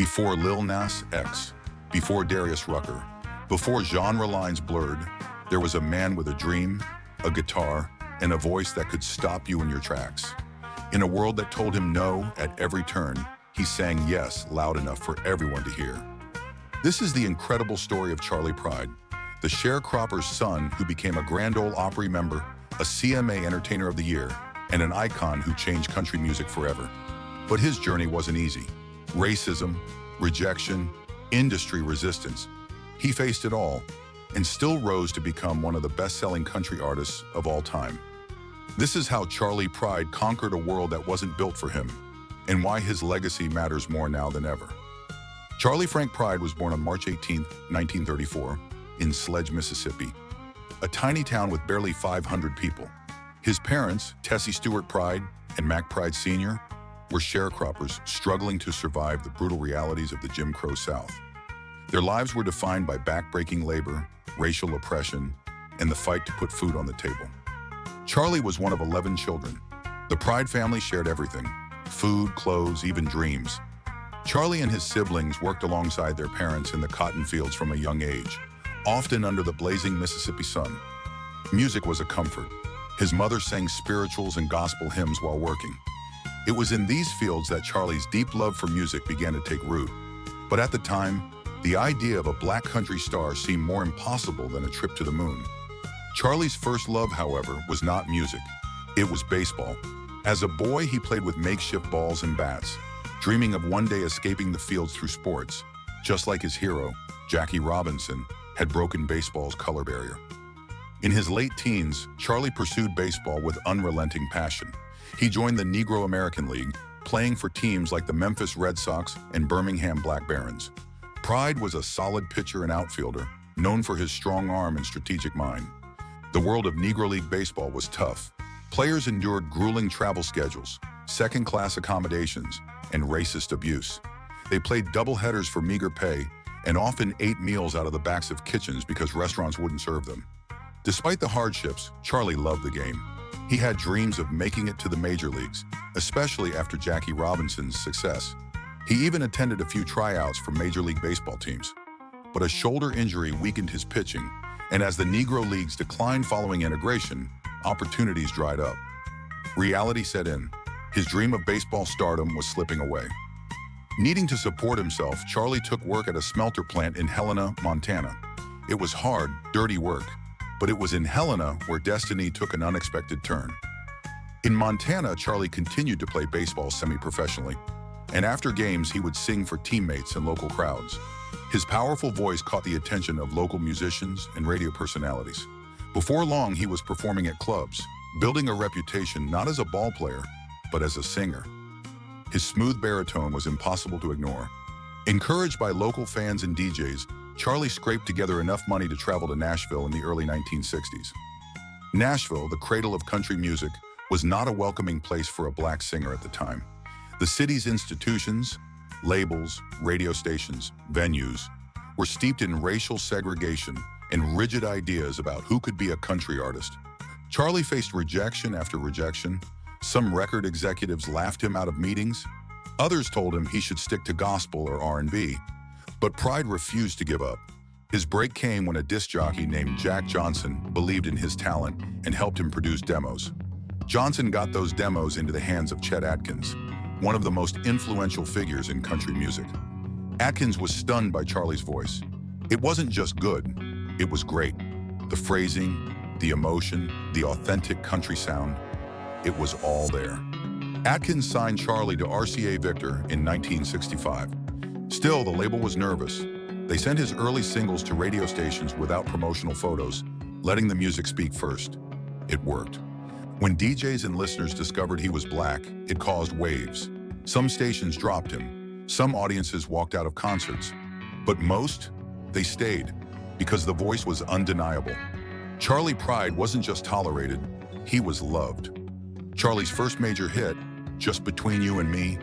Before Lil Nas X, before Darius Rucker, before genre lines blurred, there was a man with a dream, a guitar, and a voice that could stop you in your tracks. In a world that told him no at every turn, he sang yes loud enough for everyone to hear. This is the incredible story of Charley Pride, the sharecropper's son who became a Grand Ole Opry member, a CMA Entertainer of the Year, and an icon who changed country music forever. But his journey wasn't easy. Racism, rejection, industry resistance. He faced it all and still rose to become one of the best-selling country artists of all time. This is how Charley Pride conquered a world that wasn't built for him, and why his legacy matters more now than ever. Charley Frank Pride was born on March 18, 1934, in Sledge, Mississippi, a tiny town with barely 500 people. His parents, Tessie Stewart Pride and Mac Pride Sr., were sharecroppers struggling to survive the brutal realities of the Jim Crow South. Their lives were defined by backbreaking labor, racial oppression, and the fight to put food on the table. Charley was one of 11 children. The Pride family shared everything: food, clothes, even dreams. Charley and his siblings worked alongside their parents in the cotton fields from a young age, often under the blazing Mississippi sun. Music was a comfort. His mother sang spirituals and gospel hymns while working. It was in these fields that Charley's deep love for music began to take root. But at the time, the idea of a black country star seemed more impossible than a trip to the moon. Charley's first love, however, was not music. It was baseball. As a boy, he played with makeshift balls and bats, dreaming of one day escaping the fields through sports, just like his hero, Jackie Robinson, had broken baseball's color barrier. In his late teens, Charley pursued baseball with unrelenting passion. He joined the Negro American League, playing for teams like the Memphis Red Sox and Birmingham Black Barons. Pride was a solid pitcher and outfielder, known for his strong arm and strategic mind. The world of Negro League baseball was tough. Players endured grueling travel schedules, second-class accommodations, and racist abuse. They played doubleheaders for meager pay and often ate meals out of the backs of kitchens because restaurants wouldn't serve them. Despite the hardships, Charley loved the game. He had dreams of making it to the major leagues, especially after Jackie Robinson's success. He even attended a few tryouts for Major League Baseball teams. But a shoulder injury weakened his pitching, and as the Negro Leagues declined following integration, opportunities dried up. Reality set in. His dream of baseball stardom was slipping away. Needing to support himself, Charley took work at a smelter plant in Helena, Montana. It was hard, dirty work, but it was in Helena where destiny took an unexpected turn. In Montana, Charley continued to play baseball semi-professionally, and after games he would sing for teammates and local crowds. His powerful voice caught the attention of local musicians and radio personalities. Before long, he was performing at clubs, building a reputation not as a ball player, but as a singer. His smooth baritone was impossible to ignore. Encouraged by local fans and DJs, Charley scraped together enough money to travel to Nashville in the early 1960s. Nashville, the cradle of country music, was not a welcoming place for a black singer at the time. The city's institutions, labels, radio stations, venues, were steeped in racial segregation and rigid ideas about who could be a country artist. Charley faced rejection after rejection. Some record executives laughed him out of meetings. Others told him he should stick to gospel or R&B. But Pride refused to give up. His break came when a disc jockey named Jack Johnson believed in his talent and helped him produce demos. Johnson got those demos into the hands of Chet Atkins, one of the most influential figures in country music. Atkins was stunned by Charley's voice. It wasn't just good, it was great. The phrasing, the emotion, the authentic country sound, it was all there. Atkins signed Charley to RCA Victor in 1965. Still, the label was nervous. They sent his early singles to radio stations without promotional photos, letting the music speak first. It worked. When DJs and listeners discovered he was black, it caused waves. Some stations dropped him. Some audiences walked out of concerts. But most, they stayed, because the voice was undeniable. Charley Pride wasn't just tolerated, he was loved. Charley's first major hit, Just Between You and Me,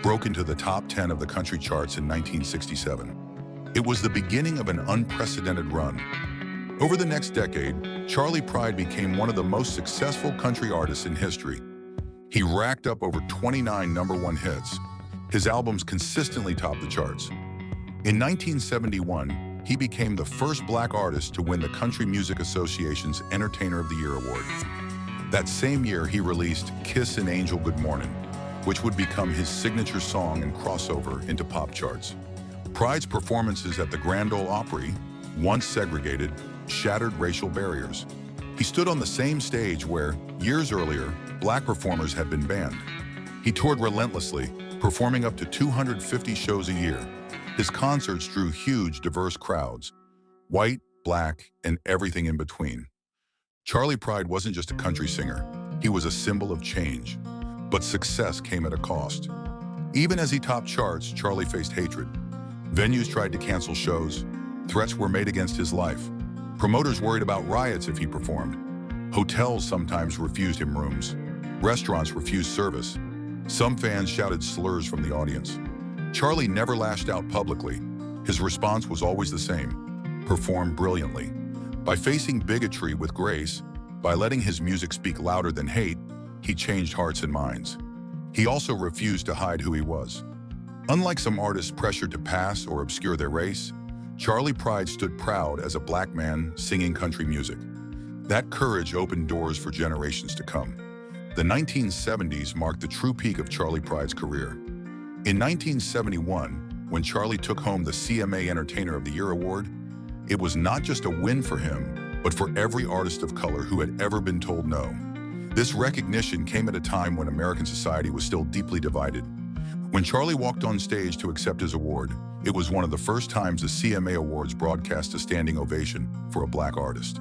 broke into the top 10 of the country charts in 1967. It was the beginning of an unprecedented run. Over the next decade, Charley Pride became one of the most successful country artists in history. He racked up over 29 #1 hits, His albums consistently topped the charts. In 1971, he became the first black artist to win the Country Music Association's Entertainer of the Year award. That same year, he released Kiss and Angel Good Mornin, which would become his signature song and crossover into pop charts. Pride's performances at the Grand Ole Opry, once segregated, shattered racial barriers. He stood on the same stage where, years earlier, black performers had been banned. He toured relentlessly, performing up to 250 shows a year. His concerts drew huge, diverse crowds, white, black, and everything in between. Charley Pride wasn't just a country singer. He was a symbol of change. But success came at a cost. Even as he topped charts, Charley faced hatred. Venues tried to cancel shows. Threats were made against his life. Promoters worried about riots if he performed. Hotels sometimes refused him rooms. Restaurants refused service. Some fans shouted slurs from the audience. Charley never lashed out publicly. His response was always the same: perform brilliantly. By facing bigotry with grace, by letting his music speak louder than hate, he changed hearts and minds. He also refused to hide who he was. Unlike some artists pressured to pass or obscure their race, Charley Pride stood proud as a black man singing country music. That courage opened doors for generations to come. The 1970s marked the true peak of Charley Pride's career. In 1971, when Charley took home the CMA Entertainer of the Year award, it was not just a win for him, but for every artist of color who had ever been told no. This recognition came at a time when American society was still deeply divided. When Charley walked on stage to accept his award, it was one of the first times the CMA Awards broadcast a standing ovation for a black artist.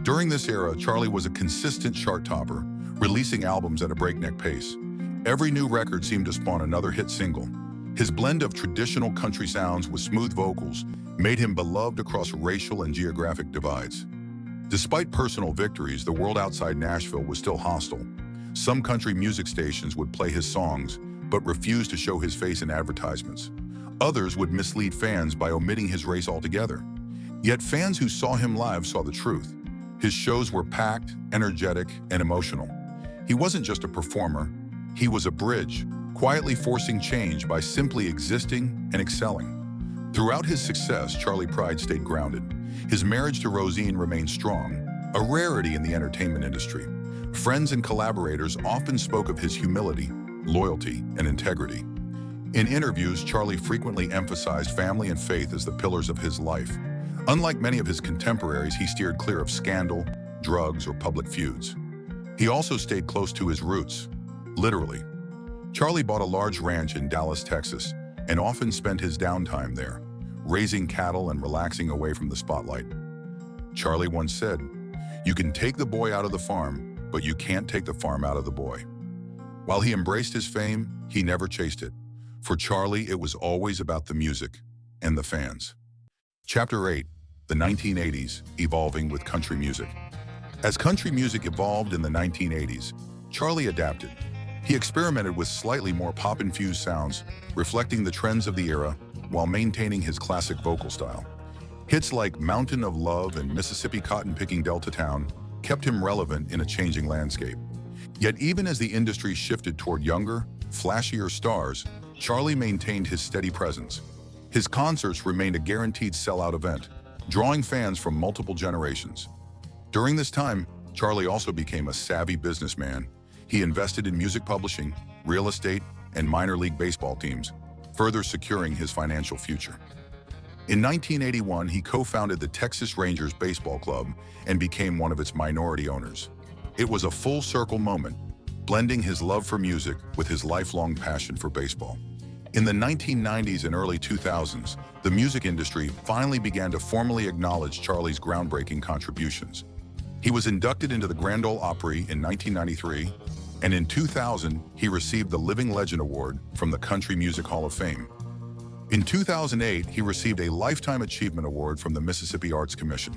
During this era, Charley was a consistent chart topper, releasing albums at a breakneck pace. Every new record seemed to spawn another hit single. His blend of traditional country sounds with smooth vocals made him beloved across racial and geographic divides. Despite personal victories, the world outside Nashville was still hostile. Some country music stations would play his songs, but refused to show his face in advertisements. Others would mislead fans by omitting his race altogether. Yet fans who saw him live saw the truth. His shows were packed, energetic, and emotional. He wasn't just a performer, he was a bridge, quietly forcing change by simply existing and excelling. Throughout his success, Charley Pride stayed grounded. His marriage to Rosine remained strong, a rarity in the entertainment industry. Friends and collaborators often spoke of his humility, loyalty, and integrity. In interviews, Charley frequently emphasized family and faith as the pillars of his life. Unlike many of his contemporaries, he steered clear of scandal, drugs, or public feuds. He also stayed close to his roots, literally. Charley bought a large ranch in Dallas, Texas, and often spent his downtime there, raising cattle and relaxing away from the spotlight. Charley once said, "You can take the boy out of the farm, but you can't take the farm out of the boy." While he embraced his fame, he never chased it. For Charley, it was always about the music and the fans. Chapter 8, the 1980s, evolving with country music. As country music evolved in the 1980s, Charley adapted. He experimented with slightly more pop-infused sounds, reflecting the trends of the era while maintaining his classic vocal style. Hits like Mountain of Love and Mississippi Cotton-Picking Delta Town kept him relevant in a changing landscape. Yet even as the industry shifted toward younger, flashier stars, Charley maintained his steady presence. His concerts remained a guaranteed sellout event, drawing fans from multiple generations. During this time, Charley also became a savvy businessman. He invested in music publishing, real estate, and minor league baseball teams, further securing his financial future. In 1981, he co-founded the Texas Rangers Baseball Club and became one of its minority owners. It was a full-circle moment, blending his love for music with his lifelong passion for baseball. In the 1990s and early 2000s, the music industry finally began to formally acknowledge Charley's groundbreaking contributions. He was inducted into the Grand Ole Opry in 1993, and in 2000, he received the Living Legend Award from the Country Music Hall of Fame. In 2008, he received a Lifetime Achievement Award from the Mississippi Arts Commission.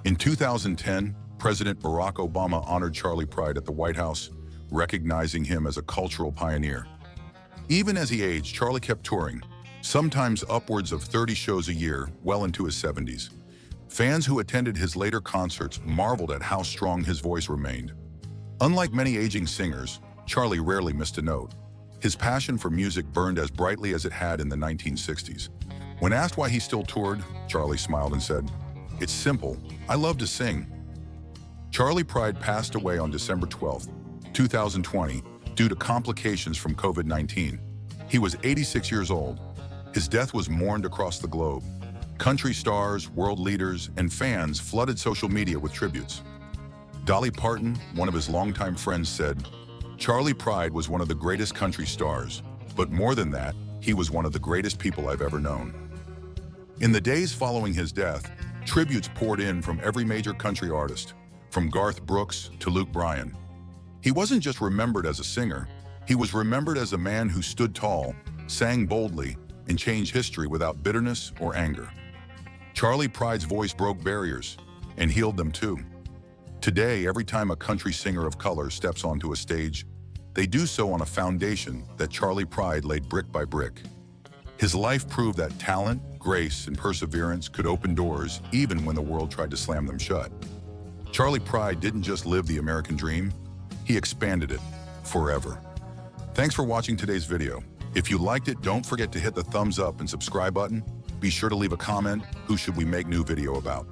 In 2010, President Barack Obama honored Charley Pride at the White House, recognizing him as a cultural pioneer. Even as he aged, Charley kept touring, sometimes upwards of 30 shows a year, well into his 70s. Fans who attended his later concerts marveled at how strong his voice remained. Unlike many aging singers, Charley rarely missed a note. His passion for music burned as brightly as it had in the 1960s. When asked why he still toured, Charley smiled and said, "It's simple. I love to sing." Charley Pride passed away on December 12, 2020, due to complications from COVID-19. He was 86 years old. His death was mourned across the globe. Country stars, world leaders, and fans flooded social media with tributes. Dolly Parton, one of his longtime friends, said, "Charley Pride was one of the greatest country stars, but more than that, he was one of the greatest people I've ever known." In the days following his death, tributes poured in from every major country artist, from Garth Brooks to Luke Bryan. He wasn't just remembered as a singer, he was remembered as a man who stood tall, sang boldly, and changed history without bitterness or anger. Charley Pride's voice broke barriers and healed them too. Today, every time a country singer of color steps onto a stage, they do so on a foundation that Charley Pride laid brick by brick. His life proved that talent, grace, and perseverance could open doors even when the world tried to slam them shut. Charley Pride didn't just live the American dream, he expanded it forever. Thanks for watching today's video. If you liked it, don't forget to hit the thumbs up and subscribe button. Be sure to leave a comment. Who should we make new video about?